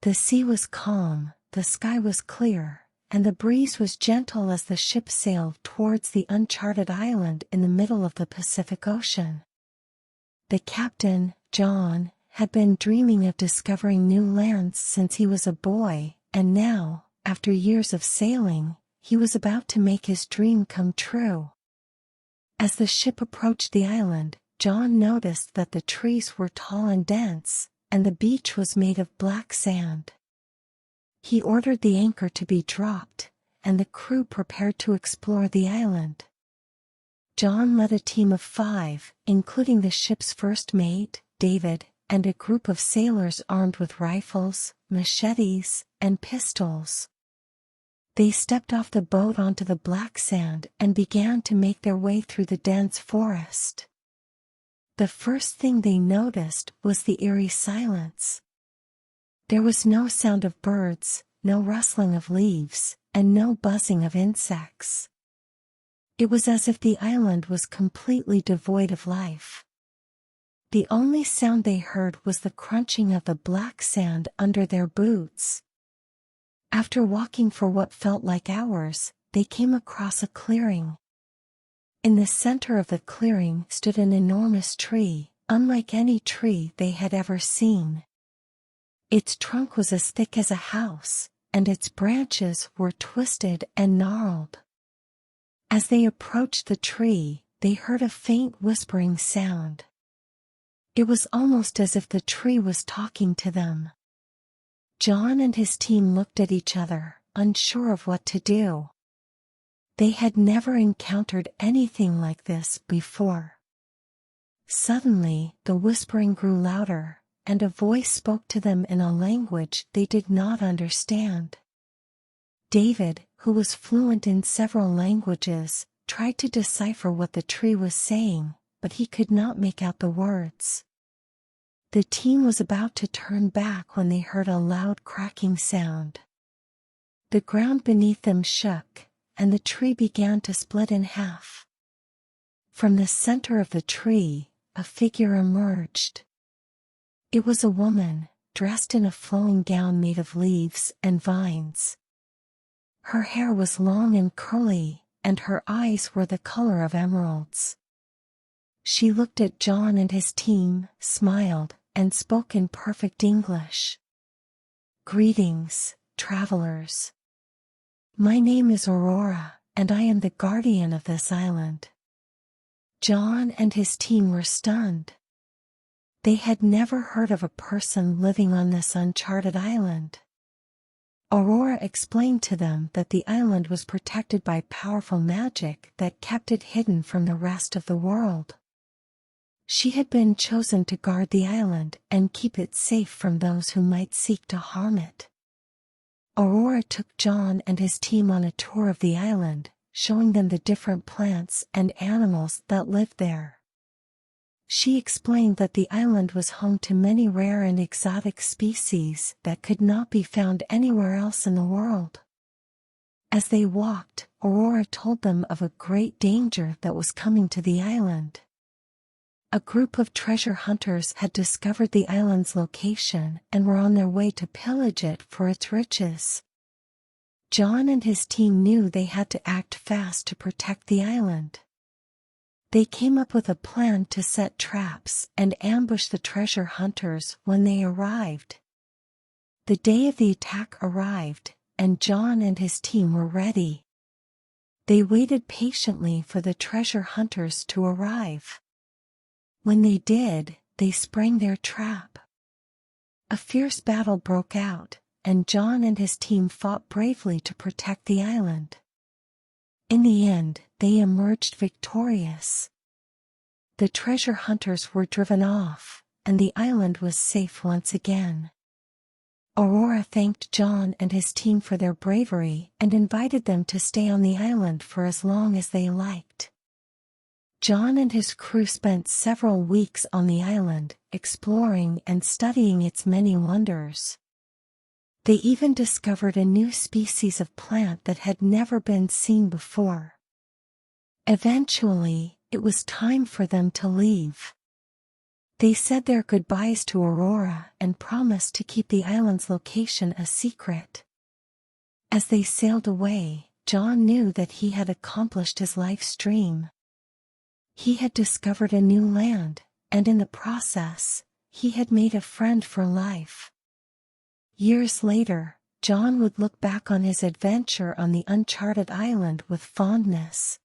The sea was calm, the sky was clear, and the breeze was gentle as the ship sailed towards the uncharted island in the middle of the Pacific Ocean. The captain, John, had been dreaming of discovering new lands since he was a boy, and now, after years of sailing, he was about to make his dream come true. As the ship approached the island, John noticed that the trees were tall and dense, and the beach was made of black sand. He ordered the anchor to be dropped, and the crew prepared to explore the island. John led a team of 5, including the ship's first mate, David, and a group of sailors armed with rifles, machetes, and pistols. They stepped off the boat onto the black sand and began to make their way through the dense forest. The first thing they noticed was the eerie silence. There was no sound of birds, no rustling of leaves, and no buzzing of insects. It was as if the island was completely devoid of life. The only sound they heard was the crunching of the black sand under their boots. After walking for what felt like hours, they came across a clearing. In the center of the clearing stood an enormous tree, unlike any tree they had ever seen. Its trunk was as thick as a house, and its branches were twisted and gnarled. As they approached the tree, they heard a faint whispering sound. It was almost as if the tree was talking to them. John and his team looked at each other, unsure of what to do. They had never encountered anything like this before. Suddenly, the whispering grew louder, and a voice spoke to them in a language they did not understand. David, who was fluent in several languages, tried to decipher what the tree was saying, but he could not make out the words. The team was about to turn back when they heard a loud cracking sound. The ground beneath them shook, and the tree began to split in half. From the center of the tree, a figure emerged. It was a woman, dressed in a flowing gown made of leaves and vines. Her hair was long and curly, and her eyes were the color of emeralds. She looked at John and his team, smiled, and spoke in perfect English. "Greetings, travelers. My name is Aurora, and I am the guardian of this island." John and his team were stunned. They had never heard of a person living on this uncharted island. Aurora explained to them that the island was protected by powerful magic that kept it hidden from the rest of the world. She had been chosen to guard the island and keep it safe from those who might seek to harm it. Aurora took John and his team on a tour of the island, showing them the different plants and animals that lived there. She explained that the island was home to many rare and exotic species that could not be found anywhere else in the world. As they walked, Aurora told them of a great danger that was coming to the island. A group of treasure hunters had discovered the island's location and were on their way to pillage it for its riches. John and his team knew they had to act fast to protect the island. They came up with a plan to set traps and ambush the treasure hunters when they arrived. The day of the attack arrived, and John and his team were ready. They waited patiently for the treasure hunters to arrive. When they did, they sprang their trap. A fierce battle broke out, and John and his team fought bravely to protect the island. In the end, they emerged victorious. The treasure hunters were driven off, and the island was safe once again. Aurora thanked John and his team for their bravery and invited them to stay on the island for as long as they liked. John and his crew spent several weeks on the island, exploring and studying its many wonders. They even discovered a new species of plant that had never been seen before. Eventually, it was time for them to leave. They said their goodbyes to Aurora and promised to keep the island's location a secret. As they sailed away, John knew that he had accomplished his life's dream. He had discovered a new land, and in the process, he had made a friend for life. Years later, John would look back on his adventure on the Uncharted Island with fondness.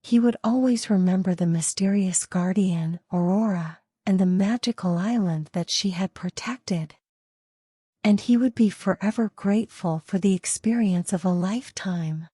He would always remember the mysterious guardian, Aurora, and the magical island that she had protected. And he would be forever grateful for the experience of a lifetime.